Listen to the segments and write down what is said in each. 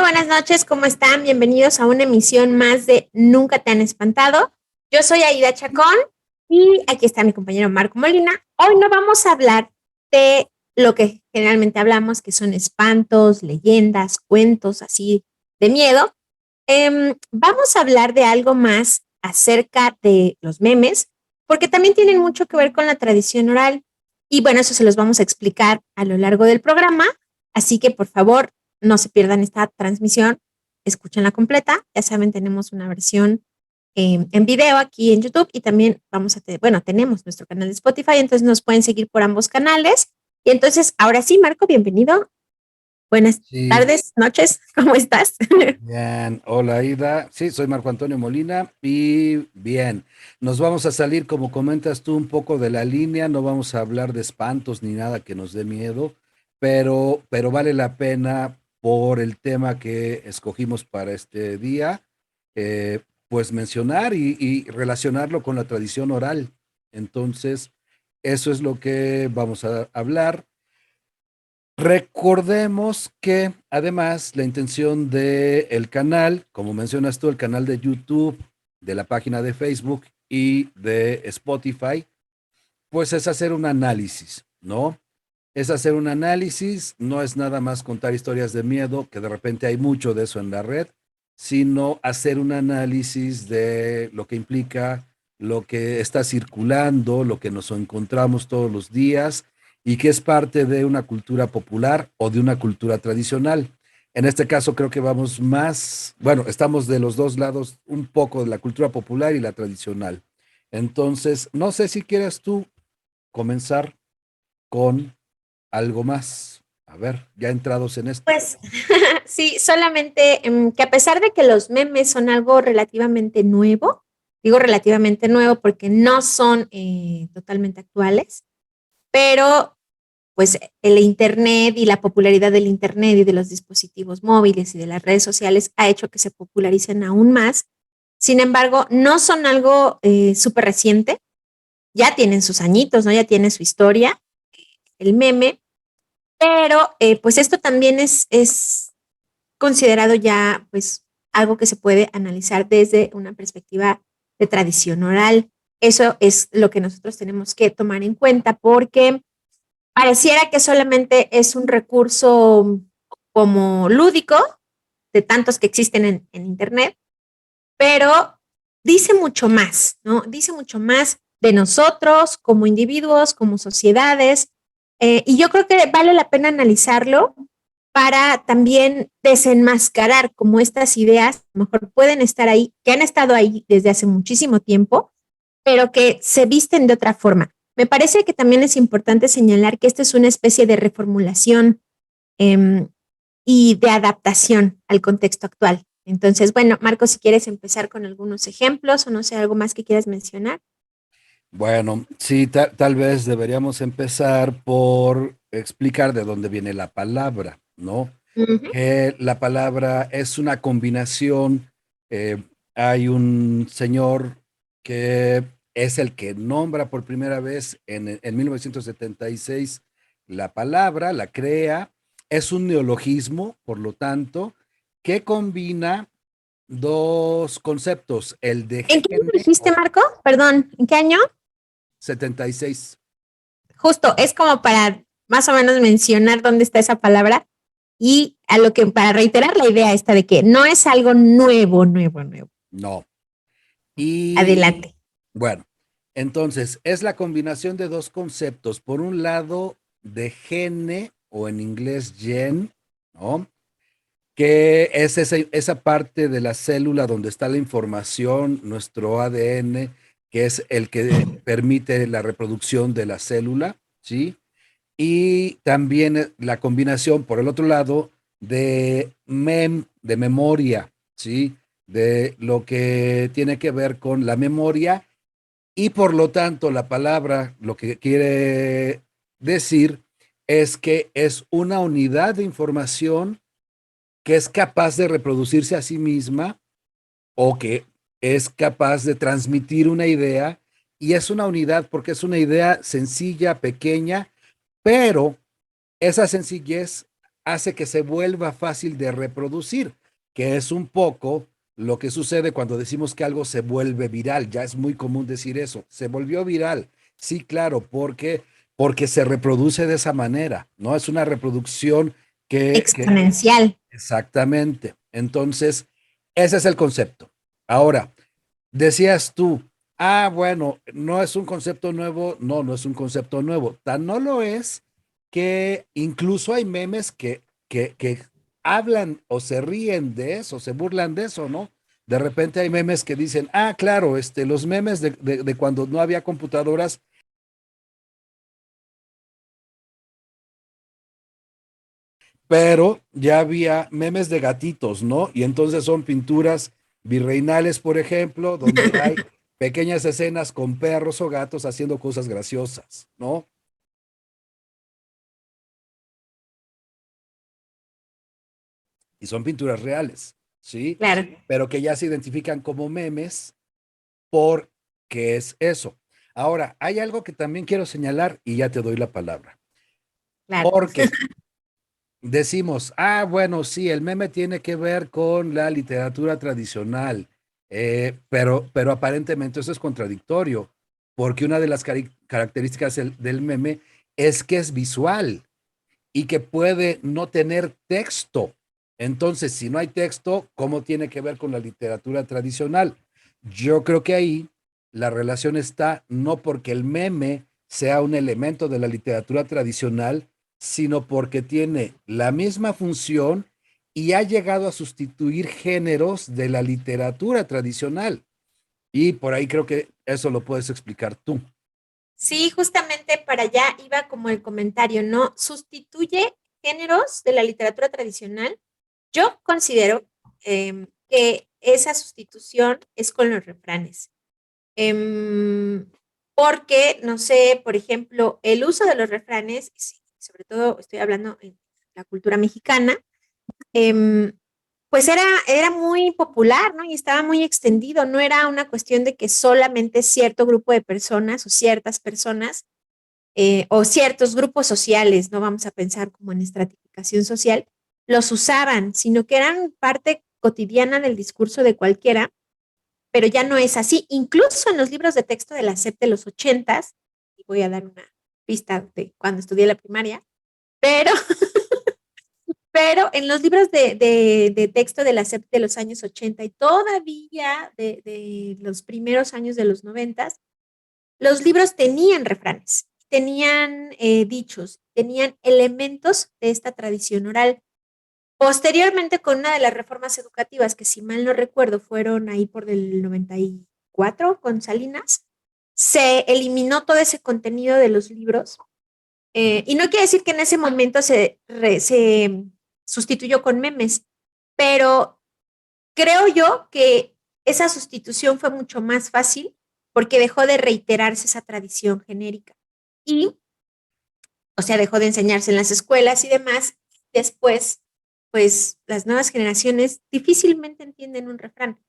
buenas noches, ¿cómo están? Bienvenidos a una emisión más de Nunca te han espantado. Yo soy Aida Chacón y aquí está mi compañero Marco Molina. Hoy no vamos a hablar de lo que generalmente hablamos, que son espantos, leyendas, cuentos así de miedo. Vamos a hablar de algo más acerca de los memes, porque también tienen mucho que ver con la tradición oral. Y bueno, eso se los vamos a explicar a lo largo del programa. Así que por favor, no se pierdan esta transmisión, escúchenla completa. Ya saben, tenemos una versión en video aquí en YouTube y también tenemos nuestro canal de Spotify, entonces nos pueden seguir por ambos canales. Y entonces, ahora sí, Marco, bienvenido. Buenas Sí, tardes, noches, ¿cómo estás? bien. Hola, Ida. Sí, soy Marco Antonio Molina y bien, nos vamos a salir, como comentas tú, un poco de la línea, no vamos a hablar de espantos ni nada que nos dé miedo, pero vale la pena por el tema que escogimos para este día, pues mencionar y relacionarlo con la tradición oral. Entonces, eso es lo que vamos a hablar. Recordemos que además la intención del canal, como mencionas tú, el canal de YouTube, de la página de Facebook y de Spotify, pues es hacer un análisis, ¿no? Es hacer un análisis, no es nada más contar historias de miedo, que de repente hay mucho de eso en la red, sino hacer un análisis de lo que implica, lo que está circulando, lo que nos encontramos todos los días y que es parte de una cultura popular o de una cultura tradicional. En este caso creo que vamos más, bueno, estamos de los dos lados, un poco de la cultura popular y la tradicional. Entonces, no sé si quieres tú comenzar con algo más. A ver, ya entrados en esto. Pues sí, solamente que a pesar de que los memes son algo relativamente nuevo, digo relativamente nuevo porque no son totalmente actuales, pero pues el Internet y la popularidad del Internet y de los dispositivos móviles y de las redes sociales ha hecho que se popularicen aún más. Sin embargo, no son algo súper reciente, ya tienen sus añitos, ¿no? Ya tiene su historia, el meme, pero pues esto también es considerado ya pues algo que se puede analizar desde una perspectiva de tradición oral. Eso es lo que nosotros tenemos que tomar en cuenta porque pareciera que solamente es un recurso como lúdico de tantos que existen en Internet, pero dice mucho más, ¿no? Dice mucho más de nosotros como individuos, como sociedades, y yo creo que vale la pena analizarlo para también desenmascarar como estas ideas, a lo mejor pueden estar ahí, que han estado ahí desde hace muchísimo tiempo, pero que se visten de otra forma. Me parece que también es importante señalar que esto es una especie de reformulación eh, y de adaptación al contexto actual. Entonces, bueno, Marco, si quieres empezar con algunos ejemplos o no sé, algo más que quieras mencionar. Bueno, sí, tal vez deberíamos empezar por explicar de dónde viene la palabra, ¿no? Ujú. Que la palabra es una combinación. eh, Hay un señor que es el que nombra por primera vez en 1976 la palabra, la crea. Es un neologismo, por lo tanto, que combina dos conceptos, el de ¿En qué año gene dijiste, o Marco? Perdón, ¿en qué año? 76. Justo, es como para más o menos mencionar dónde está esa palabra y a lo que, para reiterar la idea esta de que no es algo nuevo, nuevo, nuevo. No. Y Adelante. bueno, entonces es la combinación de dos conceptos. Por un lado, de gene o en inglés gen, ¿no? Que es esa parte de la célula donde está la información, nuestro ADN, que es el que permite la reproducción de la célula, ¿sí? Y también la combinación, por el otro lado, de memoria, ¿sí? De lo que tiene que ver con la memoria y por lo tanto la palabra lo que quiere decir es que es una unidad de información que es capaz de reproducirse a sí misma o que es capaz de transmitir una idea y es una unidad porque es una idea sencilla, pequeña, pero esa sencillez hace que se vuelva fácil de reproducir, que es un poco lo que sucede cuando decimos que algo se vuelve viral. Ya es muy común decir eso, se volvió viral. Sí, claro, porque se reproduce de esa manera, ¿no? Es una reproducción que Exponencial. exactamente. Entonces, ese es el concepto. Ahora, decías tú, bueno, no es un concepto nuevo. No, no es un concepto nuevo. Tan no lo es que incluso hay memes que hablan o se ríen de eso, se burlan de eso, ¿no? De repente hay memes que dicen, claro, los memes de cuando no había computadoras, pero ya había memes de gatitos, ¿no? Y entonces son pinturas virreinales, por ejemplo, donde hay pequeñas escenas con perros o gatos haciendo cosas graciosas, ¿no? Y son pinturas reales, ¿sí? Claro, Pero que ya se identifican como memes porque es eso. Ahora, hay algo que también quiero señalar y ya te doy la palabra. claro. Porque decimos, bueno, sí, el meme tiene que ver con la literatura tradicional, pero aparentemente eso es contradictorio, porque una de las características del meme es que es visual y que puede no tener texto. Entonces, si no hay texto, ¿cómo tiene que ver con la literatura tradicional? Yo creo que ahí la relación está no porque el meme sea un elemento de la literatura tradicional, sino porque tiene la misma función y ha llegado a sustituir géneros de la literatura tradicional. Y por ahí creo que eso lo puedes explicar tú. Sí, justamente para allá iba como el comentario, ¿no? Sustituye géneros de la literatura tradicional. Yo considero que esa sustitución es con los refranes. Em, Porque, no sé, por ejemplo, el uso de los refranes, sí, sobre todo estoy hablando en la cultura mexicana, em, pues era muy popular, ¿no? Y estaba muy extendido. No era una cuestión de que solamente cierto grupo de personas o ciertas personas o ciertos grupos sociales, no vamos a pensar como en estratificación social, los usaban, sino que eran parte cotidiana del discurso de cualquiera, pero ya no es así. Incluso en los libros de texto de la SEP de los ochentas, y voy a dar una pista de cuando estudié la primaria, pero, pero en los libros de texto de la SEP de los años 80 y todavía de los primeros años de los noventas, los libros tenían refranes, tenían dichos, tenían elementos de esta tradición oral. Posteriormente, con una de las reformas educativas, que si mal no recuerdo, fueron ahí por el 94 con Salinas, se eliminó todo ese contenido de los libros. Y no quiere decir que en ese momento se sustituyó con memes, pero creo yo que esa sustitución fue mucho más fácil porque dejó de reiterarse esa tradición genérica. Y, o sea, dejó de enseñarse en las escuelas y demás. Después, pues las nuevas generaciones difícilmente entienden un refrán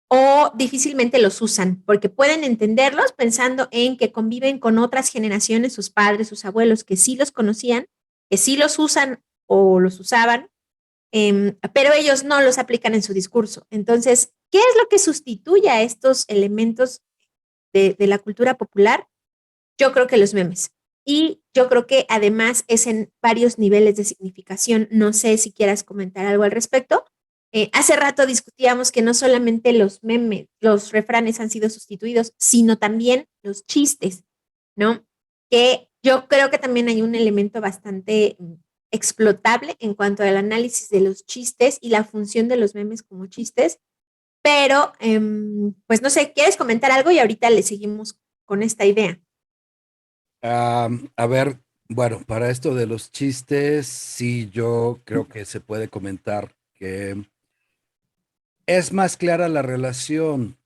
o difícilmente los usan porque pueden entenderlos pensando en que conviven con otras generaciones, sus padres, sus abuelos, que sí los conocían, que sí los usan o los usaban, pero ellos no los aplican en su discurso. Entonces, ¿qué es lo que sustituye a estos elementos de la cultura popular? Yo creo que los memes. Y yo creo que además es en varios niveles de significación. No sé si quieras comentar algo al respecto. Hace rato discutíamos que no solamente los memes, los refranes han sido sustituidos, sino también los chistes, ¿no? Que yo creo que también hay un elemento bastante explotable en cuanto al análisis de los chistes y la función de los memes como chistes, pero pues no sé, ¿quieres comentar algo? Y ahorita le seguimos con esta idea. A ver, bueno, para esto de los chistes, sí, yo creo que se puede comentar que es más clara la relación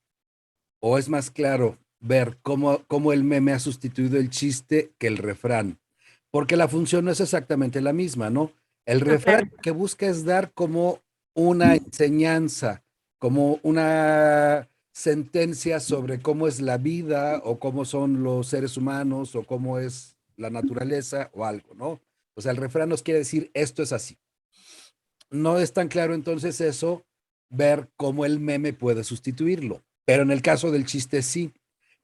o es más claro ver cómo el meme ha sustituido el chiste que el refrán, porque la función no es exactamente la misma, ¿no? El No, refrán claro. lo que busca es dar como una enseñanza, como una sentencia sobre cómo es la vida o cómo son los seres humanos o cómo es la naturaleza o algo, ¿no? O sea, el refrán nos quiere decir esto es así. No es tan claro entonces eso, ver cómo el meme puede sustituirlo. Pero en el caso del chiste sí,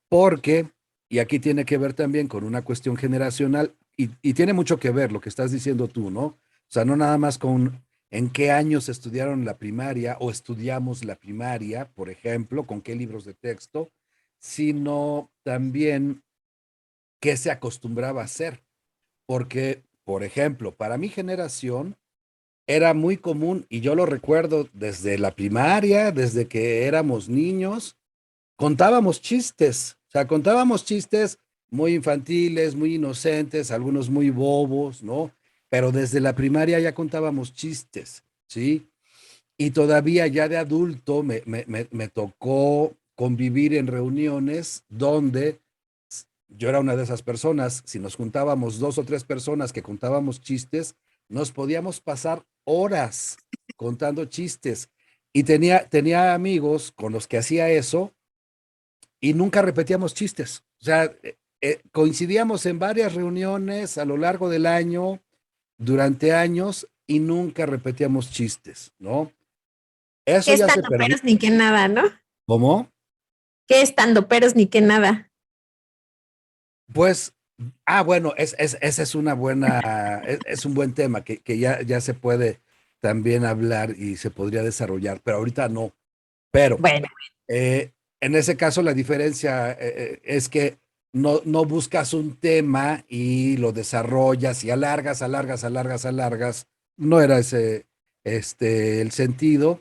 porque, y aquí tiene que ver también con una cuestión generacional, y tiene mucho que ver lo que estás diciendo tú, ¿no? O sea, no nada más con en qué años estudiaron la primaria o estudiamos la primaria, por ejemplo, con qué libros de texto, sino también qué se acostumbraba a hacer. Porque, por ejemplo, para mi generación era muy común, y yo lo recuerdo desde la primaria, desde que éramos niños, contábamos chistes, o sea, contábamos chistes muy infantiles, muy inocentes, algunos muy bobos, ¿no? Pero desde la primaria ya contábamos chistes, ¿sí? Y todavía ya de adulto me tocó convivir en reuniones donde yo era una de esas personas, si nos juntábamos dos o tres personas que contábamos chistes, nos podíamos pasar horas contando chistes. Y tenía amigos con los que hacía eso y nunca repetíamos chistes. O sea, coincidíamos en varias reuniones a lo largo del año, durante años, y nunca repetíamos chistes, ¿no? Eso ¿Qué ya se estando perdió. peros ni qué nada, no? ¿Cómo? ¿Qué estando peros ni qué nada? Pues, bueno, esa es una buena, es un buen tema que ya se puede también hablar y se podría desarrollar, pero ahorita no. Pero Bueno, eh, en ese caso la diferencia es que no buscas un tema y lo desarrollas y alargas, alargas, alargas, alargas. No era ese el sentido.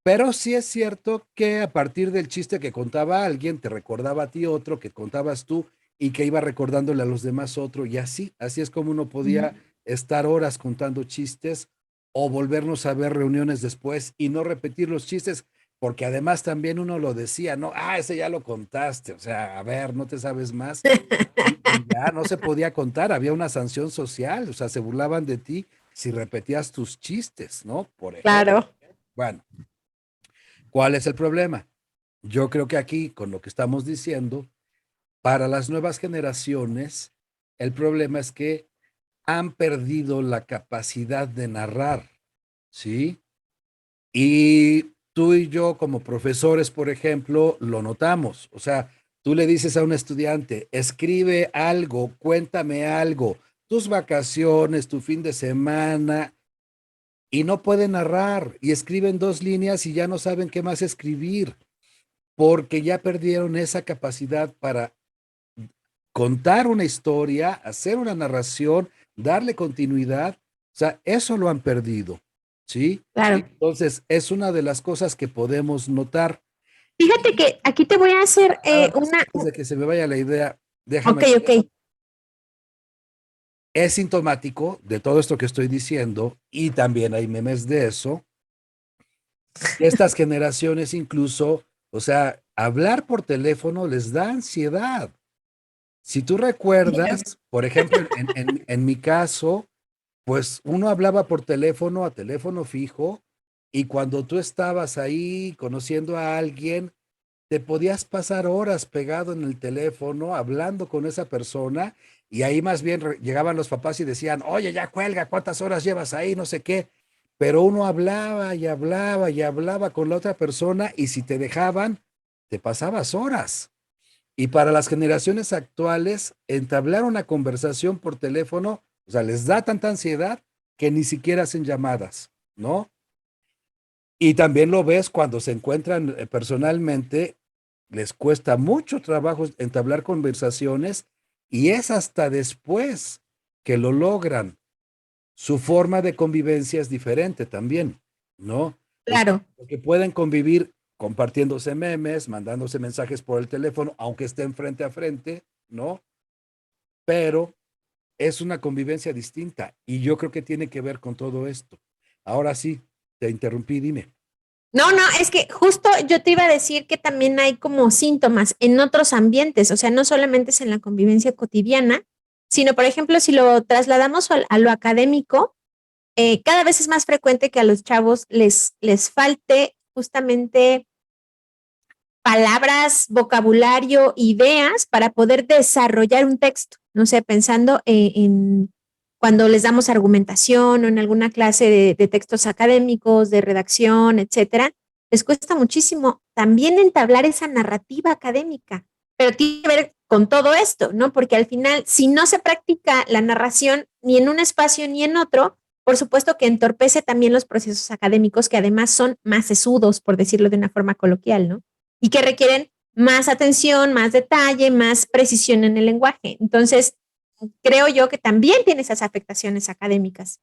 Pero sí es cierto que a partir del chiste que contaba alguien, te recordaba a ti otro, que contabas tú y que iba recordándole a los demás otro, y así es como uno podía estar horas contando chistes o volvernos a ver reuniones después y no repetir los chistes, porque además también uno lo decía, no, ese ya lo contaste, o sea, a ver, no te sabes más, y ya no se podía contar, había una sanción social, o sea, se burlaban de ti si repetías tus chistes, ¿no? Por ejemplo. claro. Bueno, ¿cuál es el problema? Yo creo que aquí, con lo que estamos diciendo, para las nuevas generaciones, el problema es que han perdido la capacidad de narrar, ¿sí? Y tú y yo como profesores, por ejemplo, lo notamos. O sea, tú le dices a un estudiante, escribe algo, cuéntame algo, tus vacaciones, tu fin de semana, y no pueden narrar, y escriben dos líneas y ya no saben qué más escribir, porque ya perdieron esa capacidad para contar una historia, hacer una narración, darle continuidad. O sea, eso lo han perdido, ¿sí? Claro. Entonces, es una de las cosas que podemos notar. Fíjate que aquí te voy a hacer Nada más una. antes de que se me vaya la idea, Ok, déjame, ok. es sintomático de todo esto que estoy diciendo, y también hay memes de eso, que estas generaciones incluso, o sea, hablar por teléfono les da ansiedad. Si tú recuerdas, por ejemplo, en mi caso, pues uno hablaba por teléfono a teléfono fijo, y cuando tú estabas ahí conociendo a alguien, te podías pasar horas pegado en el teléfono hablando con esa persona, y ahí más bien llegaban los papás y decían, oye, ya cuelga, ¿cuántas horas llevas ahí? No sé qué. Pero uno hablaba y hablaba y hablaba con la otra persona, y si te dejaban, te pasabas horas. Y para las generaciones actuales, entablar una conversación por teléfono, o sea, les da tanta ansiedad que ni siquiera hacen llamadas, ¿no? Y también lo ves cuando se encuentran personalmente, les cuesta mucho trabajo entablar conversaciones, y es hasta después que lo logran. Su forma de convivencia es diferente también, ¿no? Claro. Porque pueden convivir compartiéndose memes, mandándose mensajes por el teléfono, aunque estén frente a frente, ¿no? Pero es una convivencia distinta, y yo creo que tiene que ver con todo esto. Ahora sí, te interrumpí, dime. No, no, es que justo yo te iba a decir que también hay como síntomas en otros ambientes, o sea, no solamente es en la convivencia cotidiana, sino, por ejemplo, si lo trasladamos a lo académico, cada vez es más frecuente que a los chavos les falte justamente palabras, vocabulario, ideas para poder desarrollar un texto, no sé, pensando cuando les damos argumentación o en alguna clase de textos académicos, de redacción, etcétera, les cuesta muchísimo también entablar esa narrativa académica, pero tiene que ver con todo esto, ¿no? Porque al final, si no se practica la narración ni en un espacio ni en otro, por supuesto que entorpece también los procesos académicos que además son más sesudos, por decirlo de una forma coloquial, ¿no? Y que requieren más atención, más detalle, más precisión en el lenguaje. Entonces, creo yo que también tiene esas afectaciones académicas.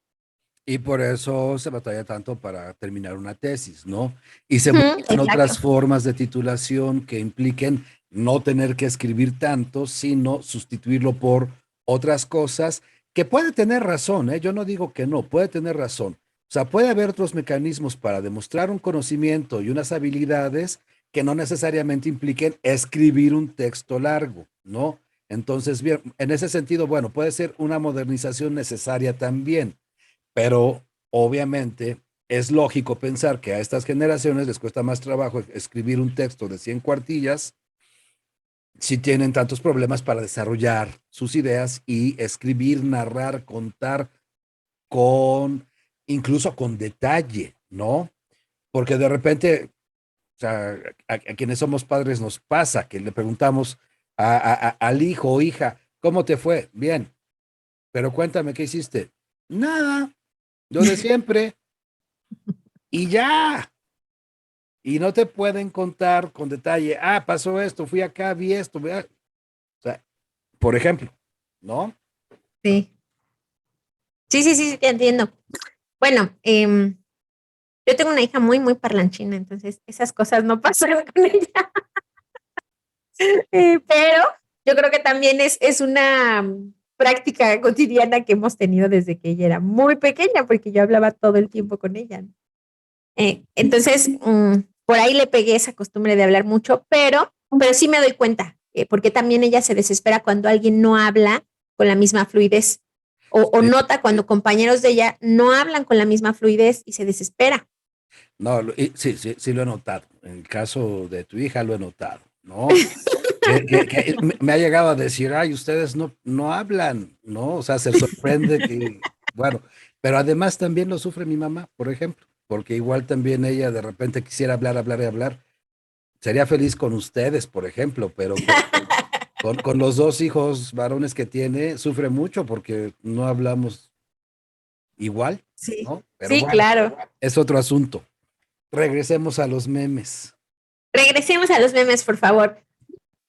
Y por eso se batalla tanto para terminar una tesis, ¿no? Y se Ujú, buscan otras exacto. formas de titulación que impliquen no tener que escribir tanto, sino sustituirlo por otras cosas que puede tener razón, ¿eh? Yo no digo que no, puede tener razón. O sea, puede haber otros mecanismos para demostrar un conocimiento y unas habilidades que no necesariamente impliquen escribir un texto largo, ¿no? Entonces, bien, en ese sentido, bueno, puede ser una modernización necesaria también, pero obviamente es lógico pensar que a estas generaciones les cuesta más trabajo escribir un texto de 100 cuartillas si tienen tantos problemas para desarrollar sus ideas y escribir, narrar, contar con, incluso con detalle, ¿no? Porque de repente, o sea, a quienes somos padres nos pasa que le preguntamos al hijo o hija, ¿cómo te fue? Bien, pero cuéntame, ¿qué hiciste? Nada, lo de siempre. Y ya, y no te pueden contar con detalle, ah, pasó esto, fui acá, vi esto, vea. O sea, por ejemplo, ¿no? Sí. Sí, sí, sí, sí, te entiendo. Bueno, yo tengo una hija muy, muy parlanchina, entonces esas cosas no pasaron con ella. Pero yo creo que también es una práctica cotidiana que hemos tenido desde que ella era muy pequeña, porque yo hablaba todo el tiempo con ella, ¿no? Entonces, por ahí le pegué esa costumbre de hablar mucho, pero sí me doy cuenta, porque también ella se desespera cuando alguien no habla con la misma fluidez o Sí, nota cuando compañeros de ella no hablan con la misma fluidez y se desespera. no, sí, sí, sí lo he notado. En el caso de tu hija lo he notado, ¿no? Que me ha llegado a decir, ay, ustedes no hablan, ¿no? O sea, se sorprende que, bueno, pero además también lo sufre mi mamá, por ejemplo, porque igual también ella de repente quisiera hablar, hablar y hablar. Sería feliz con ustedes, por ejemplo, pero con los dos hijos varones que tiene, sufre mucho porque no hablamos igual, Sí, ¿no? Pero sí, bueno, claro. es otro asunto. Regresemos a los memes. Regresemos a los memes, por favor.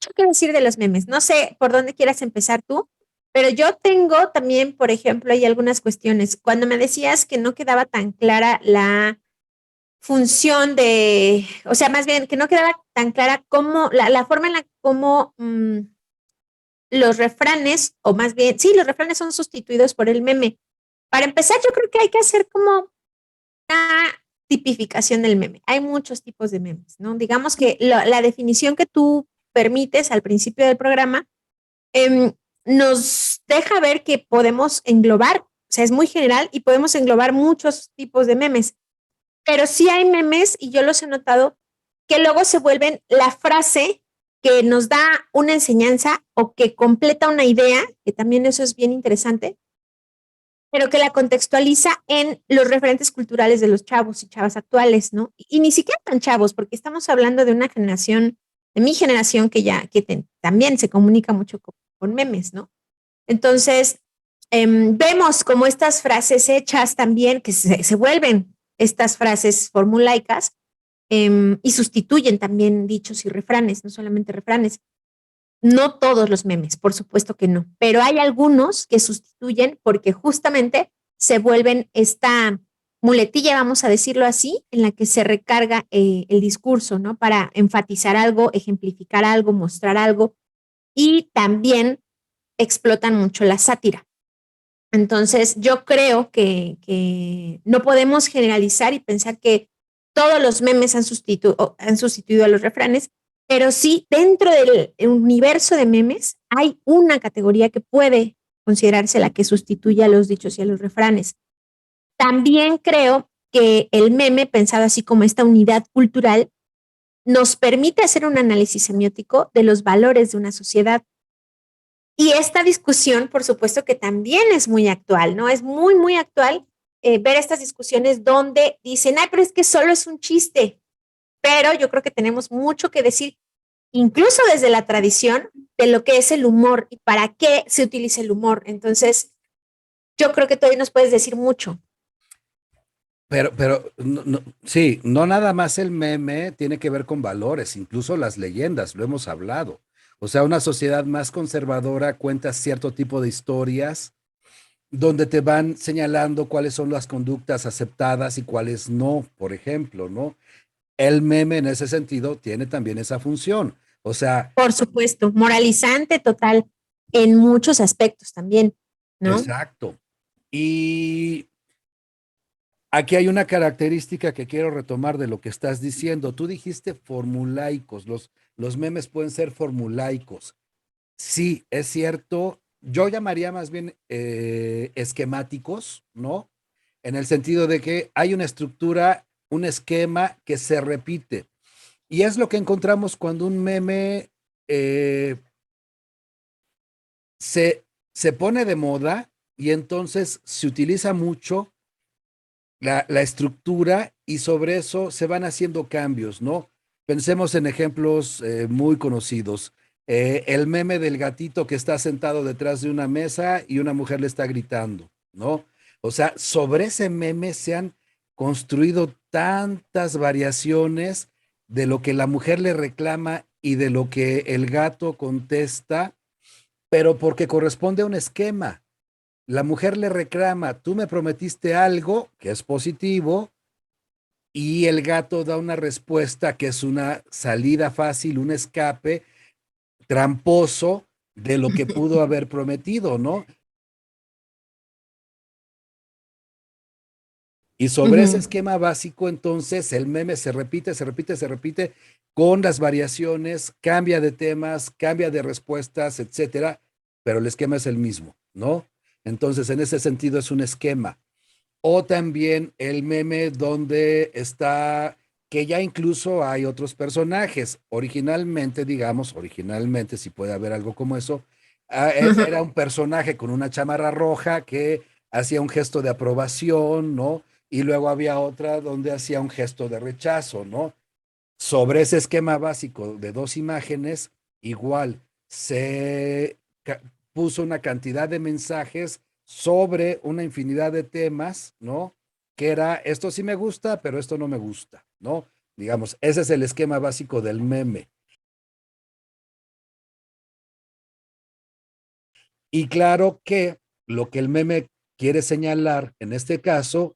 ¿Qué quiero decir de los memes? No sé por dónde quieras empezar tú, pero yo tengo también, por ejemplo, hay algunas cuestiones. Cuando me decías que no quedaba tan clara la función de, o sea, más bien que no quedaba tan clara cómo, la forma en la cómo los refranes, o más bien, sí, los refranes son sustituidos por el meme. Para empezar, yo creo que hay que hacer como una tipificación del meme. Hay muchos tipos de memes, ¿no? Digamos que la definición que tú permites al principio del programa em, nos deja ver que podemos englobar, o sea, es muy general y podemos englobar muchos tipos de memes, pero sí hay memes, y yo los he notado, que luego se vuelven la frase que nos da una enseñanza o que completa una idea, que también eso es bien interesante, pero que la contextualiza en los referentes culturales de los chavos y chavas actuales, ¿no? Y ni siquiera tan chavos, porque estamos hablando de una generación, de mi generación, que ya, también se comunica mucho con memes, ¿no? Entonces, vemos como estas frases hechas también, que se vuelven estas frases formulaicas, y sustituyen también dichos y refranes, no solamente refranes. No todos los memes, por supuesto que no, pero hay algunos que sustituyen porque justamente se vuelven esta muletilla, vamos a decirlo así, en la que se recarga el discurso, ¿no? Para enfatizar algo, ejemplificar algo, mostrar algo, y también explotan mucho la sátira. Entonces, yo creo que no podemos generalizar y pensar que todos los memes han sustituido a los refranes, pero sí dentro del universo de memes hay una categoría que puede considerarse la que sustituye a los dichos y a los refranes. También creo que el meme, pensado así como esta unidad cultural, nos permite hacer un análisis semiótico de los valores de una sociedad. Y esta discusión, por supuesto que también es muy actual, ¿no? Es muy, muy actual ver estas discusiones donde dicen, ay, pero es que solo es un chiste. Pero yo creo que tenemos mucho que decir, incluso desde la tradición, de lo que es el humor y para qué se utiliza el humor. Entonces, yo creo que todavía nos puedes decir mucho. Pero sí, no nada más el meme tiene que ver con valores, incluso las leyendas, lo hemos hablado. O sea, una sociedad más conservadora cuenta cierto tipo de historias donde te van señalando cuáles son las conductas aceptadas y cuáles no, por ejemplo, ¿no? El meme en ese sentido tiene también esa función. O sea, Por supuesto, moralizante total en muchos aspectos también, ¿no? exacto. Y aquí hay una característica que quiero retomar de lo que estás diciendo. Tú dijiste formulaicos, los memes pueden ser formulaicos. Sí, es cierto. Yo llamaría más bien esquemáticos, ¿no? En el sentido de que hay una estructura, un esquema que se repite. Y es lo que encontramos cuando un meme eh, se, se pone de moda y entonces se utiliza mucho la estructura y sobre eso se van haciendo cambios, ¿no? Pensemos en ejemplos muy conocidos. El meme del gatito que está sentado detrás de una mesa y una mujer le está gritando, ¿no? O sea, sobre ese meme se han construido tantas variaciones de lo que la mujer le reclama y de lo que el gato contesta, pero porque corresponde a un esquema. La mujer le reclama, tú me prometiste algo que es positivo, y el gato da una respuesta que es una salida fácil, un escape tramposo de lo que pudo haber prometido, ¿no? Y sobre ese Ujú. esquema básico, entonces, el meme se repite, se repite, se repite con las variaciones, cambia de temas, cambia de respuestas, etcétera, pero el esquema es el mismo, ¿no? Entonces, en ese sentido, es un esquema. O también el meme donde está, que ya incluso hay otros personajes. Originalmente, digamos, originalmente, si puede haber algo como eso, era un personaje con una chamarra roja que hacía un gesto de aprobación, ¿no? Y luego había otra donde hacía un gesto de rechazo, ¿no? Sobre ese esquema básico de dos imágenes, igual se puso una cantidad de mensajes sobre una infinidad de temas, ¿no? Que era, esto sí me gusta, pero esto no me gusta, ¿no? Digamos, ese es el esquema básico del meme. Y claro que lo que el meme quiere señalar en este caso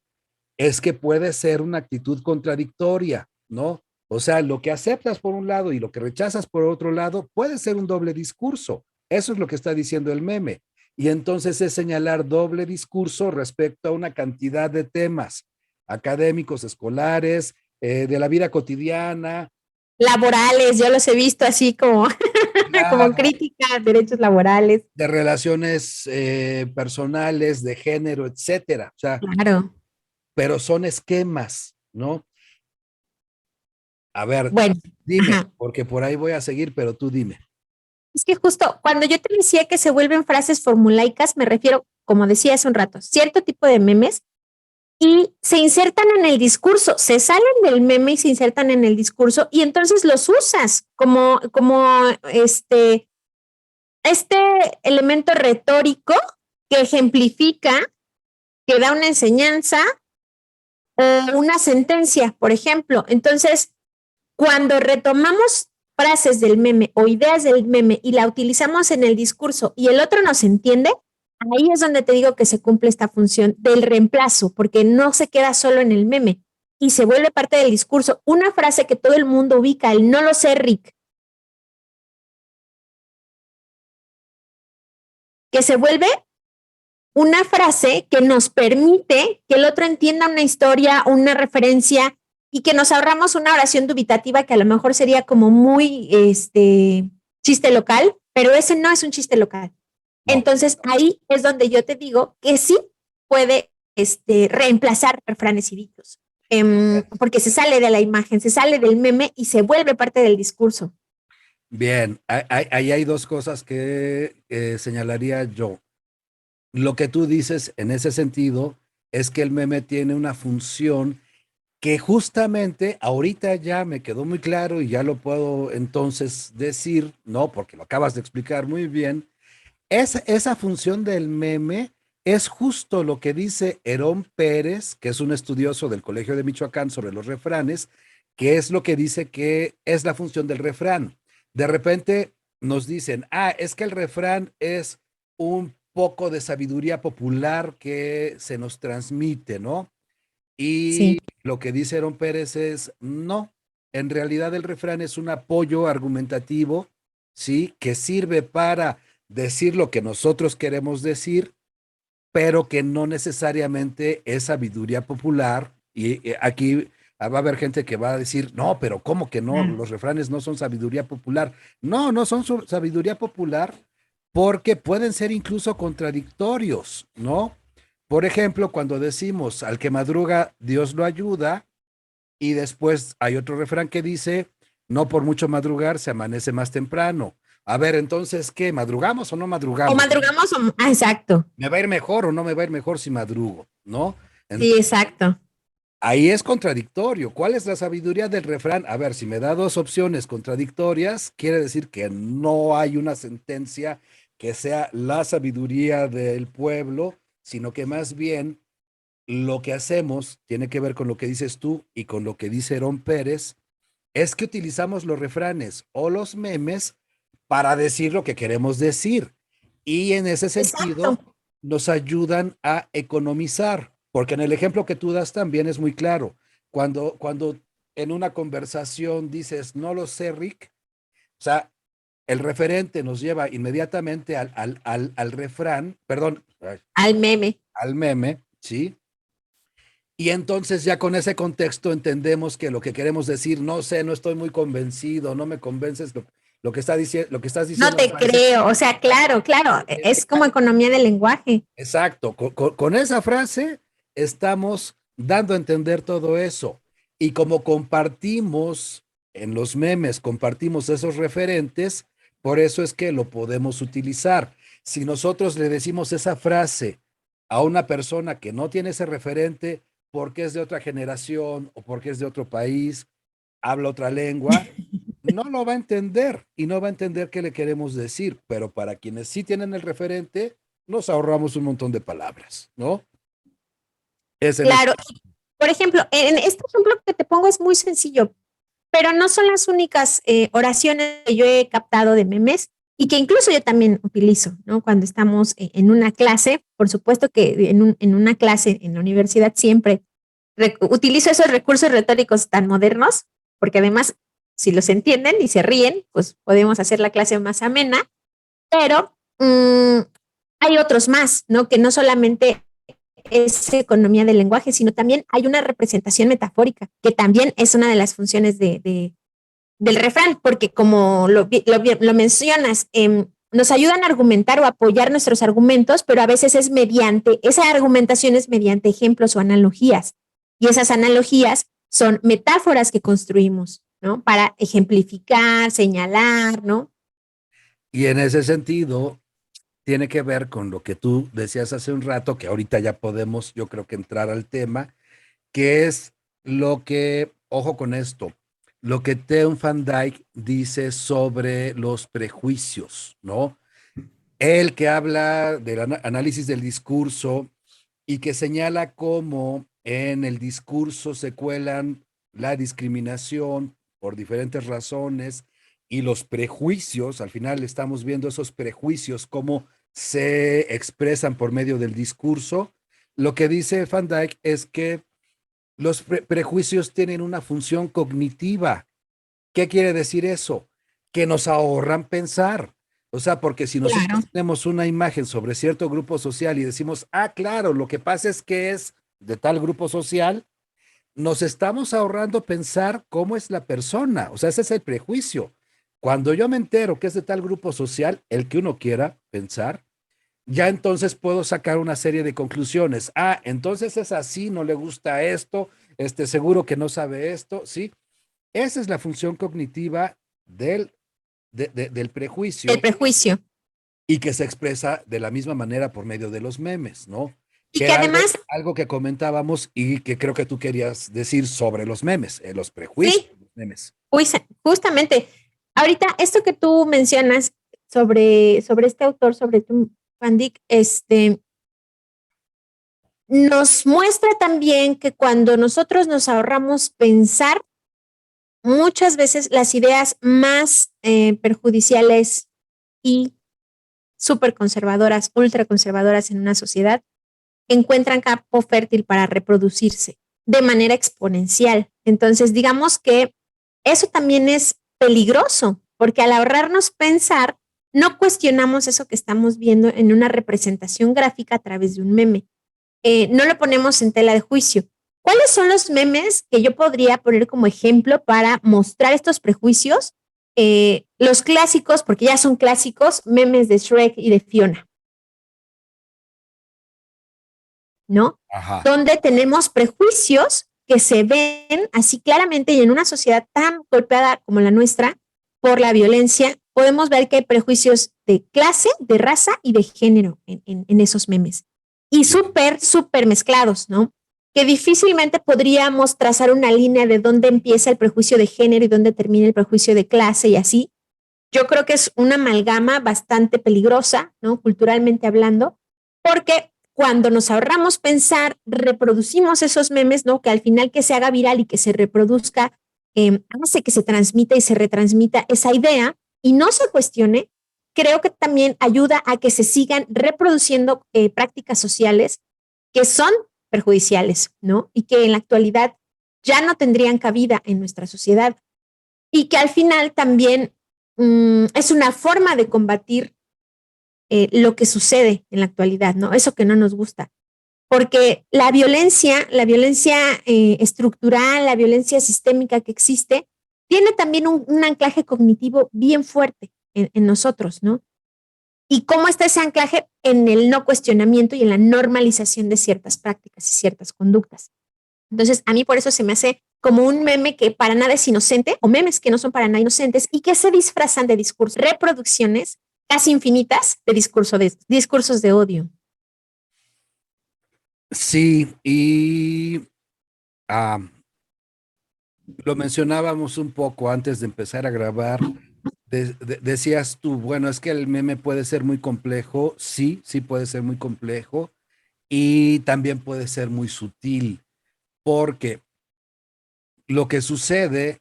es que puede ser una actitud contradictoria, ¿no? O sea, lo que aceptas por un lado y lo que rechazas por otro lado puede ser un doble discurso. Eso es lo que está diciendo el meme. Y entonces es señalar doble discurso respecto a una cantidad de temas académicos, escolares, de la vida cotidiana. Laborales, yo los he visto así como, como Claro, crítica a derechos laborales. de relaciones personales, de género, etcétera. O sea, Claro. pero son esquemas, ¿no? A ver, Bueno, dime, ajá. porque por ahí voy a seguir, pero tú dime. Es que justo cuando yo te decía que se vuelven frases formulaicas, me refiero, como decía hace un rato, cierto tipo de memes y se insertan en el discurso, se salen del meme y se insertan en el discurso y entonces los usas como este elemento retórico que ejemplifica, que da una enseñanza o una sentencia, por ejemplo. Entonces, cuando retomamos frases del meme o ideas del meme y la utilizamos en el discurso y el otro nos entiende, ahí es donde te digo que se cumple esta función del reemplazo, porque no se queda solo en el meme y se vuelve parte del discurso. Una frase que todo el mundo ubica, el no lo sé, Rick, que se vuelve una frase que nos permite que el otro entienda una historia, una referencia y que nos ahorramos una oración dubitativa que a lo mejor sería como muy chiste local, pero ese no es un chiste local. No, Entonces ahí es donde yo te digo que sí puede reemplazar refranes y dichos, porque se sale de la imagen, se sale del meme y se vuelve parte del discurso. Bien, ahí hay dos cosas que señalaría yo. Lo que tú dices en ese sentido es que el meme tiene una función que justamente ahorita ya me quedó muy claro y ya lo puedo entonces decir, ¿no? Porque lo acabas de explicar muy bien. Esa función del meme es justo lo que dice Herón Pérez, que es un estudioso del Colegio de Michoacán sobre los refranes, que es lo que dice que es la función del refrán. De repente nos dicen, es que el refrán es un poco de sabiduría popular que se nos transmite, ¿no? Y Sí, lo que dice Herón Pérez es, no, en realidad el refrán es un apoyo argumentativo, ¿sí? Que sirve para decir lo que nosotros queremos decir, pero que no necesariamente es sabiduría popular. Y aquí va a haber gente que va a decir, no, pero ¿cómo que no? claro. Los refranes no son sabiduría popular. No, no son sabiduría popular porque pueden ser incluso contradictorios, ¿no? Por ejemplo, cuando decimos al que madruga, Dios lo ayuda, y después hay otro refrán que dice, no por mucho madrugar se amanece más temprano. A ver, entonces, ¿qué? ¿Madrugamos o no O madrugamos? madrugamos o... exacto. ¿Me va a ir mejor o no me va a ir mejor si madrugo? ¿No? Sí, exacto. Ahí es contradictorio. ¿Cuál es la sabiduría del refrán? A ver, si me da dos opciones contradictorias, quiere decir que no hay una sentencia que sea la sabiduría del pueblo, sino que más bien lo que hacemos tiene que ver con lo que dices tú y con lo que dice Herón Pérez, es que utilizamos los refranes o los memes para decir lo que queremos decir. Y en ese Exacto. sentido nos ayudan a economizar, porque en el ejemplo que tú das también es muy claro. Cuando en una conversación dices, no lo sé, Rick, o sea, el referente nos lleva inmediatamente al refrán, perdón, Al meme. al meme, ¿sí? Y entonces ya con ese contexto entendemos que lo que queremos decir, no sé, no estoy muy convencido, no me convences lo que está lo que estás No diciendo me te parece creo. O sea, claro, claro. Es como economía del lenguaje. exacto. Con esa frase estamos dando a entender todo eso. Y como compartimos en los memes, compartimos esos referentes, por eso es que lo podemos utilizar. Si nosotros le decimos esa frase a una persona que no tiene ese referente porque es de otra generación o porque es de otro país, habla otra lengua, no lo va a entender y no va a entender qué le queremos decir, pero para quienes sí tienen el referente, nos ahorramos un montón de palabras, ¿no? Es en ese... Claro. Por ejemplo, en este ejemplo que te pongo es muy sencillo, pero no son las únicas oraciones que yo he captado de memes y que incluso yo también utilizo, ¿no? Cuando estamos en una clase, por supuesto que en una clase en la universidad siempre utilizo esos recursos retóricos tan modernos, porque además, si los entienden y se ríen, pues podemos hacer la clase más amena, pero hay otros más, ¿no? Que no solamente es economía del lenguaje, sino también hay una representación metafórica, que también es una de las funciones del refrán, porque como lo mencionas, nos ayudan a argumentar o apoyar nuestros argumentos, pero a veces es mediante, esa argumentación es mediante ejemplos o analogías. Y esas analogías son metáforas que construimos, ¿no? Para ejemplificar, señalar, ¿no? Y en ese sentido, tiene que ver con lo que tú decías hace un rato, que ahorita ya podemos, yo creo que entrar al tema, que es lo que, ojo con esto, lo que Theo Van Dyke dice sobre los prejuicios, ¿no? Él que habla del análisis del discurso y que señala cómo en el discurso se cuelan la discriminación por diferentes razones y los prejuicios, al final estamos viendo esos prejuicios, cómo se expresan por medio del discurso. Lo que dice Van Dyck es que los prejuicios tienen una función cognitiva. ¿Qué quiere decir eso? Que nos ahorran pensar. O sea, porque si Claro. nosotros tenemos una imagen sobre cierto grupo social y decimos, claro, lo que pasa es que es de tal grupo social, nos estamos ahorrando pensar cómo es la persona. O sea, ese es el prejuicio. Cuando yo me entero que es de tal grupo social, el que uno quiera pensar, ya entonces puedo sacar una serie de conclusiones. Entonces es así, no le gusta esto, seguro que no sabe esto, ¿sí? Esa es la función cognitiva del del El prejuicio prejuicio. y que se expresa de la misma manera por medio de los memes, ¿no? Y Que que era además, algo que comentábamos y que creo que tú querías decir sobre los memes, los prejuicios sí, de los memes. justamente, ahorita esto que tú mencionas sobre este autor, sobre tu Van Dyck, nos muestra también que cuando nosotros nos ahorramos pensar, muchas veces las ideas más perjudiciales y súper conservadoras, ultra conservadoras en una sociedad, encuentran campo fértil para reproducirse de manera exponencial. Entonces, digamos que eso también es peligroso, porque al ahorrarnos pensar, no cuestionamos eso que estamos viendo en una representación gráfica a través de un meme. No lo ponemos en tela de juicio. ¿Cuáles son los memes que yo podría poner como ejemplo para mostrar estos prejuicios? Los clásicos, porque ya son clásicos, memes de Shrek y de Fiona, ¿no? Ajá. Donde tenemos prejuicios que se ven así claramente y en una sociedad tan golpeada como la nuestra por la violencia, podemos ver que hay prejuicios de clase, de raza y de género en esos memes. Y súper, súper mezclados, ¿no? Que difícilmente podríamos trazar una línea de dónde empieza el prejuicio de género y dónde termina el prejuicio de clase y así. Yo creo que es una amalgama bastante peligrosa, ¿no? Culturalmente hablando, porque cuando nos ahorramos pensar, reproducimos esos memes, ¿no? Que al final que se haga viral y que se reproduzca, hace que se transmita y se retransmita esa idea y no se cuestione, creo que también ayuda a que se sigan reproduciendo prácticas sociales que son perjudiciales, ¿no? Y que en la actualidad ya no tendrían cabida en nuestra sociedad y que al final también es una forma de combatir lo que sucede en la actualidad, ¿no? Eso que no nos gusta. Porque la violencia estructural, la violencia sistémica que existe, tiene también un anclaje cognitivo bien fuerte en nosotros, ¿no? ¿Y cómo está ese anclaje? En el no cuestionamiento y en la normalización de ciertas prácticas y ciertas conductas. Entonces, a mí por eso se me hace como un meme que para nada es inocente, o memes que no son para nada inocentes y que se disfrazan de discursos, reproducciones casi infinitas de, discursos de odio. Sí, y ah, lo mencionábamos un poco antes de empezar a grabar. Decías tú, bueno, es que el meme puede ser muy complejo. Sí, sí puede ser muy complejo. Y también puede ser muy sutil, porque lo que sucede,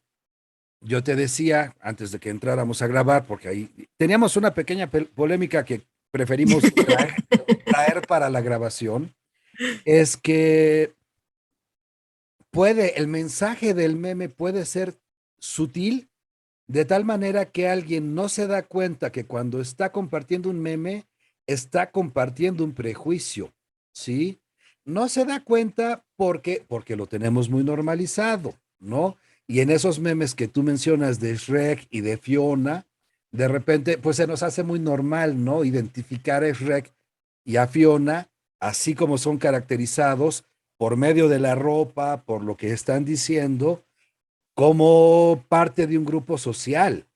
yo te decía antes de que entráramos a grabar, porque ahí teníamos una pequeña polémica que preferimos traer para la grabación, es que el mensaje del meme puede ser sutil de tal manera que alguien no se da cuenta que cuando está compartiendo un meme, está compartiendo un prejuicio, ¿sí? No se da cuenta porque lo tenemos muy normalizado, ¿no? Y en esos memes que tú mencionas de Shrek y de Fiona, de repente, pues se nos hace muy normal, ¿no? Identificar a Shrek y a Fiona, así como son caracterizados por medio de la ropa, por lo que están diciendo, como parte de un grupo social.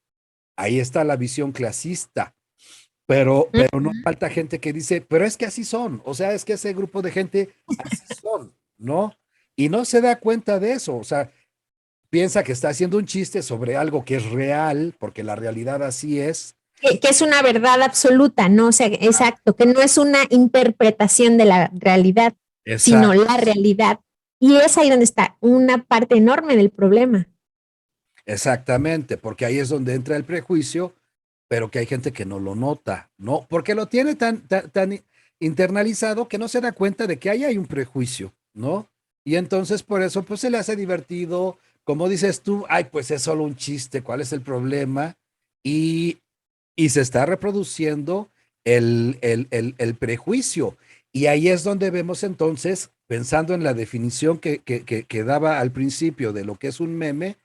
Ahí está la visión clasista, pero no falta gente que dice, pero es que así son, o sea, es que ese grupo de gente así son, ¿no? Y no se da cuenta de eso, o sea, piensa que está haciendo un chiste sobre algo que es real, porque la realidad así es. Que es una verdad absoluta, ¿no? O sea, exacto, que no es una interpretación de la realidad, sino Exacto, la realidad. Y es ahí donde está una parte enorme del problema. exactamente, porque ahí es donde entra el prejuicio, pero que hay gente que no lo nota, ¿no? Porque lo tiene tan internalizado que no se da cuenta de que ahí hay un prejuicio, ¿no? Y entonces por eso pues se le hace divertido, como dices tú, ay, pues es solo un chiste, ¿cuál es el problema? Y, y se está reproduciendo el prejuicio. Y ahí es donde vemos entonces, pensando en la definición que daba al principio de lo que es un meme,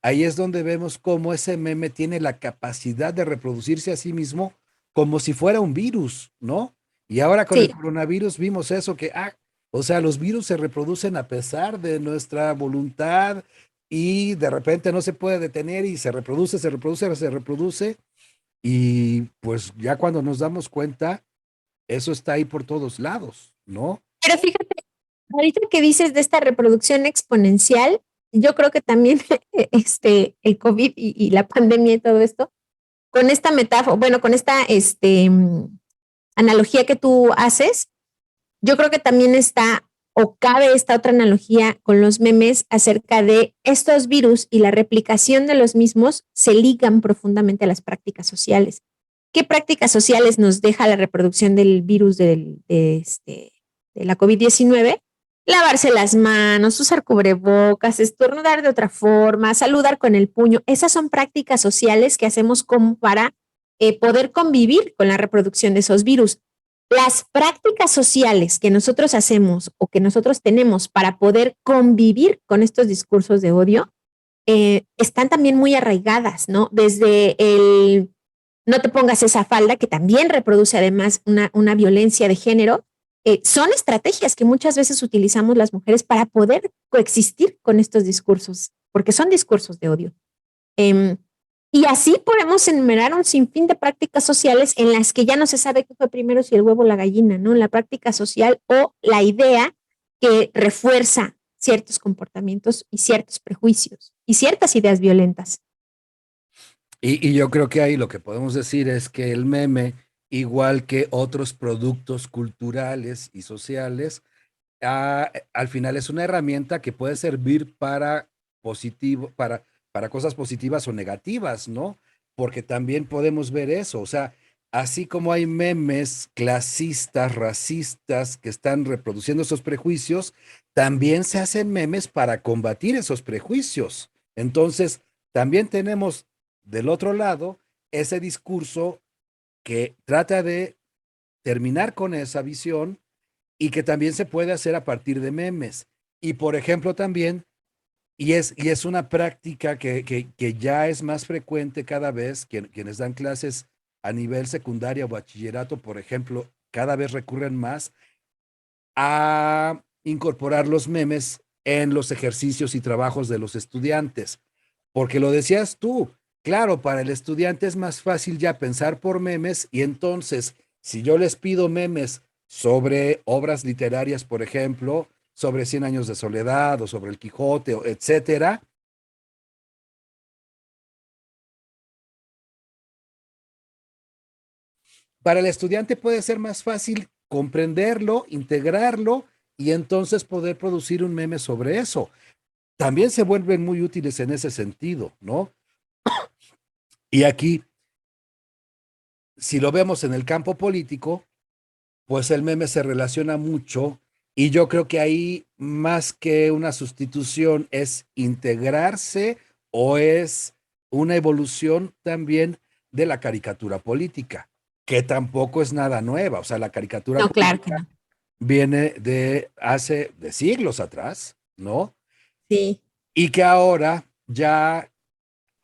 ahí es donde vemos cómo ese meme tiene la capacidad de reproducirse a sí mismo como si fuera un virus, ¿no? Y ahora con el Sí, coronavirus vimos eso, o sea, los virus se reproducen a pesar de nuestra voluntad y de repente no se puede detener y se reproduce, se reproduce, se reproduce. y pues ya cuando nos damos cuenta, eso está ahí por todos lados, ¿no? Pero fíjate, ahorita que dices de esta reproducción exponencial, yo creo que también el COVID y la pandemia y todo esto, con esta metáfora, bueno, con esta analogía que tú haces, yo creo que también está o cabe esta otra analogía con los memes acerca de estos virus y la replicación de los mismos se ligan profundamente a las prácticas sociales. ¿Qué prácticas sociales nos deja la reproducción del virus de la COVID-19? Lavarse las manos, usar cubrebocas, estornudar de otra forma, saludar con el puño. Esas son prácticas sociales que hacemos como para poder convivir con la reproducción de esos virus. Las prácticas sociales que nosotros hacemos o que nosotros tenemos para poder convivir con estos discursos de odio están también muy arraigadas, ¿no? Desde el no te pongas esa falda, que también reproduce además una violencia de género, son estrategias que muchas veces utilizamos las mujeres para poder coexistir con estos discursos, porque son discursos de odio. Eh, y así podemos enumerar un sinfín de prácticas sociales en las que ya no se sabe qué fue primero, si el huevo o la gallina, ¿no? La práctica social o la idea que refuerza ciertos comportamientos y ciertos prejuicios y ciertas ideas violentas. Y yo creo que ahí lo que podemos decir es que el meme, igual que otros productos culturales y sociales, al final es una herramienta que puede servir para positivo, para cosas positivas o negativas, ¿no? Porque también podemos ver eso, o sea, así como hay memes clasistas, racistas que están reproduciendo esos prejuicios, también se hacen memes para combatir esos prejuicios. Entonces, también tenemos del otro lado ese discurso que trata de terminar con esa visión y que también se puede hacer a partir de memes. Y por ejemplo también, y es una práctica que ya es más frecuente cada vez, quienes dan clases a nivel secundaria o bachillerato, por ejemplo, cada vez recurren más a incorporar los memes en los ejercicios y trabajos de los estudiantes. Porque lo decías tú, claro, para el estudiante es más fácil ya pensar por memes y entonces, si yo les pido memes sobre obras literarias, por ejemplo, sobre Cien años de soledad o sobre el Quijote, etcétera, para el estudiante puede ser más fácil comprenderlo, integrarlo y entonces poder producir un meme sobre eso. También se vuelven muy útiles en ese sentido, ¿no? Y aquí, si lo vemos en el campo político, pues el meme se relaciona mucho y yo creo que ahí más que una sustitución es integrarse o es una evolución también de la caricatura política, que tampoco es nada nueva, o sea, la caricatura No, claro que política no. viene de hace de siglos atrás, ¿no? Sí. Y que ahora ya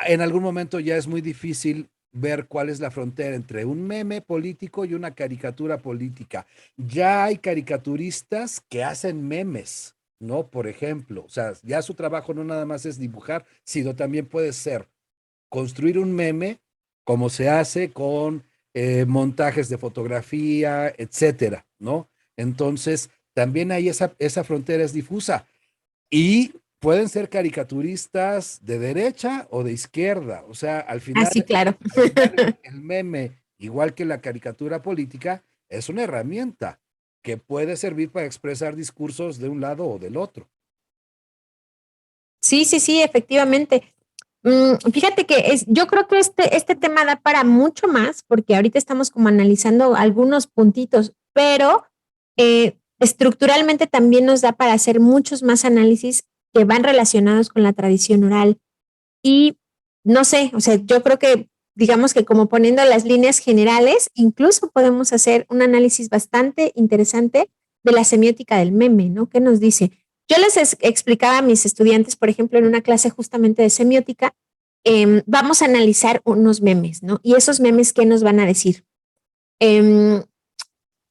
en algún momento ya es muy difícil ver cuál es la frontera entre un meme político y una caricatura política. Ya hay caricaturistas que hacen memes, ¿no? Por ejemplo, o sea, ya su trabajo no nada más es dibujar, sino también puede ser construir un meme como se hace con montajes de fotografía, etcétera, ¿no? Entonces, también ahí esa frontera es difusa. Y pueden ser caricaturistas de derecha o de izquierda. O sea, Ah, sí, claro. al final el meme, igual que la caricatura política, es una herramienta que puede servir para expresar discursos de un lado o del otro. Sí, sí, sí, efectivamente. Fíjate que yo creo que este tema da para mucho más, porque ahorita estamos como analizando algunos puntitos, pero estructuralmente también nos da para hacer muchos más análisis que van relacionados con la tradición oral. Y no sé, o sea, yo creo que, digamos que como poniendo las líneas generales, incluso podemos hacer un análisis bastante interesante de la semiótica del meme, ¿no? ¿Qué nos dice? Yo les explicaba a mis estudiantes, por ejemplo, en una clase justamente de semiótica, vamos a analizar unos memes, ¿no? Y esos memes, ¿qué nos van a decir? Eh,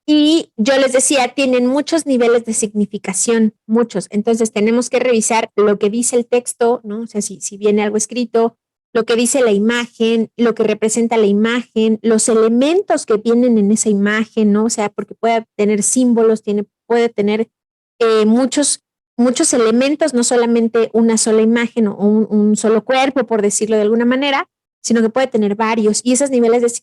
y yo les decía, tienen muchos niveles de significación, muchos. Entonces tenemos que revisar lo que dice el texto, ¿no? O sea, si viene algo escrito, lo que dice la imagen, lo que representa la imagen, los elementos que vienen en esa imagen, ¿no? O sea, porque puede tener símbolos, puede tener muchos elementos, no solamente una sola imagen o un solo cuerpo, por decirlo de alguna manera, sino que puede tener varios. Y esos niveles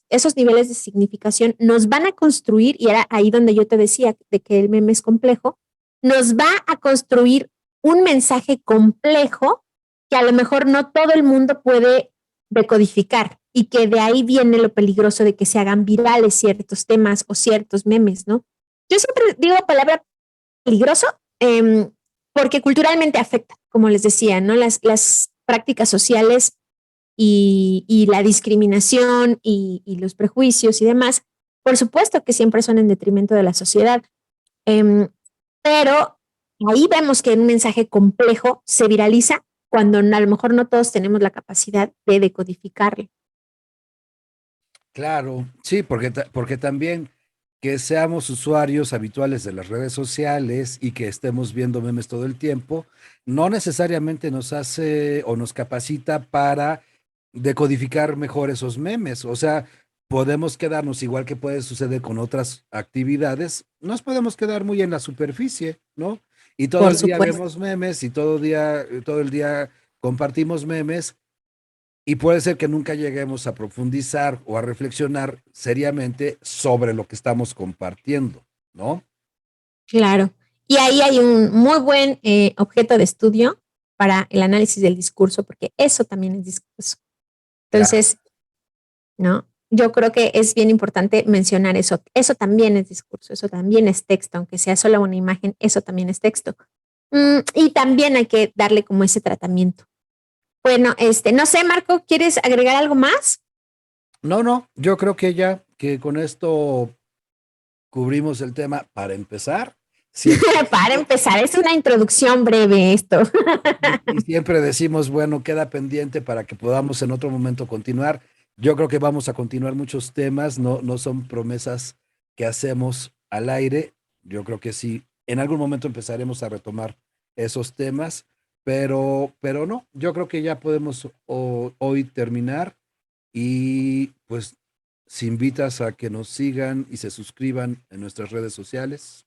de significación nos van a construir, y era ahí donde yo te decía de que el meme es complejo, nos va a construir un mensaje complejo que a lo mejor no todo el mundo puede decodificar, y que de ahí viene lo peligroso de que se hagan virales ciertos temas o ciertos memes, ¿no? Yo siempre digo palabra peligroso porque culturalmente afecta, como les decía, ¿no? Las prácticas sociales y la discriminación y los prejuicios y demás, por supuesto que siempre son en detrimento de la sociedad. Pero ahí vemos que un mensaje complejo se viraliza cuando a lo mejor no todos tenemos la capacidad de decodificarlo. Claro, sí, porque también que seamos usuarios habituales de las redes sociales y que estemos viendo memes todo el tiempo, no necesariamente nos hace o nos capacita para decodificar mejor esos memes. O sea, podemos quedarnos, igual que puede suceder con otras actividades, nos podemos quedar muy en la superficie, ¿no? Y todo Por el día supuesto. vemos memes y todo el día compartimos memes y puede ser que nunca lleguemos a profundizar o a reflexionar seriamente sobre lo que estamos compartiendo, ¿no? Claro. Y ahí hay un muy buen objeto de estudio para el análisis del discurso, porque eso también es discurso. Claro. Entonces, ¿no? Yo creo que es bien importante mencionar eso. Eso también es discurso, eso también es texto, aunque sea solo una imagen, eso también es texto. Y también hay que darle como ese tratamiento. Bueno, no sé, Marco, ¿quieres agregar algo más? No, no, yo creo que ya que con esto cubrimos el tema para empezar. Siempre, Para empezar, es una introducción breve esto. y siempre decimos, bueno, queda pendiente para que podamos en otro momento continuar. Yo creo que vamos a continuar muchos temas, no, no son promesas que hacemos al aire. Yo creo que sí, en algún momento empezaremos a retomar esos temas, pero no, yo creo que ya podemos hoy terminar y pues si invitas a que nos sigan y se suscriban en nuestras redes sociales.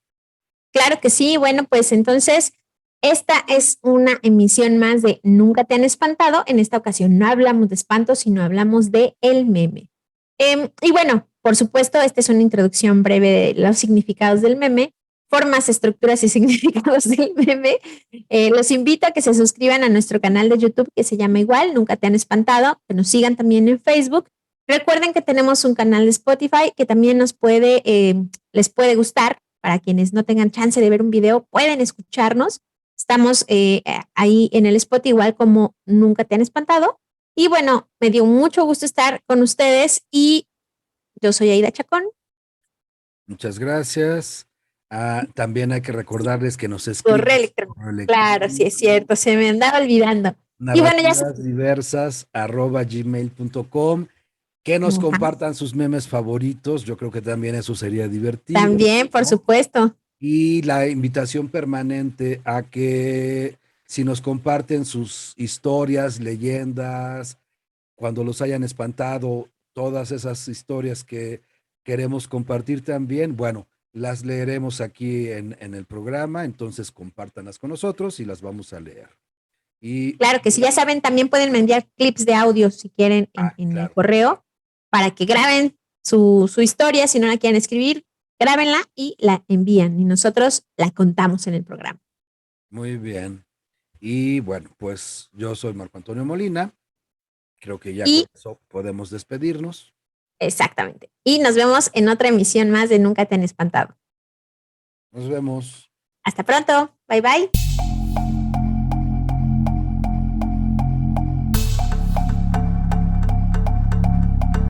Claro que sí. Bueno, pues entonces, esta es una emisión más de Nunca te han espantado. En esta ocasión no hablamos de espanto, sino hablamos de el meme. Y bueno, por supuesto, esta es una introducción breve de los significados del meme, formas, estructuras y significados del meme. Los invito a que se suscriban a nuestro canal de YouTube que se llama igual, Nunca te han espantado, que nos sigan también en Facebook. Recuerden que tenemos un canal de Spotify que también les puede gustar. Para quienes no tengan chance de ver un video, pueden escucharnos. Estamos ahí en el spot igual como Nunca te han espantado. Y bueno, me dio mucho gusto estar con ustedes y yo soy Aida Chacón. Muchas gracias. También hay que recordarles que nos Correo escriban electrónico. correo Claro, sí electrónico, es cierto, se me andaba olvidando. Y bueno, ya narrativasdiversas@gmail.com, que nos ajá, compartan sus memes favoritos. Yo creo que también eso sería divertido, también, por ¿no? supuesto. Y la invitación permanente a que si nos comparten sus historias, leyendas, cuando los hayan espantado, todas esas historias que queremos compartir también, bueno, las leeremos aquí en el programa, entonces compártanlas con nosotros y las vamos a leer. Y, Claro que sí, ya saben, también pueden enviar clips de audio si quieren en el claro, correo para que graben su historia. Si no la quieren escribir, grábenla y la envían y nosotros la contamos en el programa. muy bien. Y bueno, pues yo soy Marco Antonio Molina, creo que ya con Y eso podemos despedirnos. exactamente. Y nos vemos en otra emisión más de Nunca te han espantado. Nos vemos. Hasta pronto. Bye bye.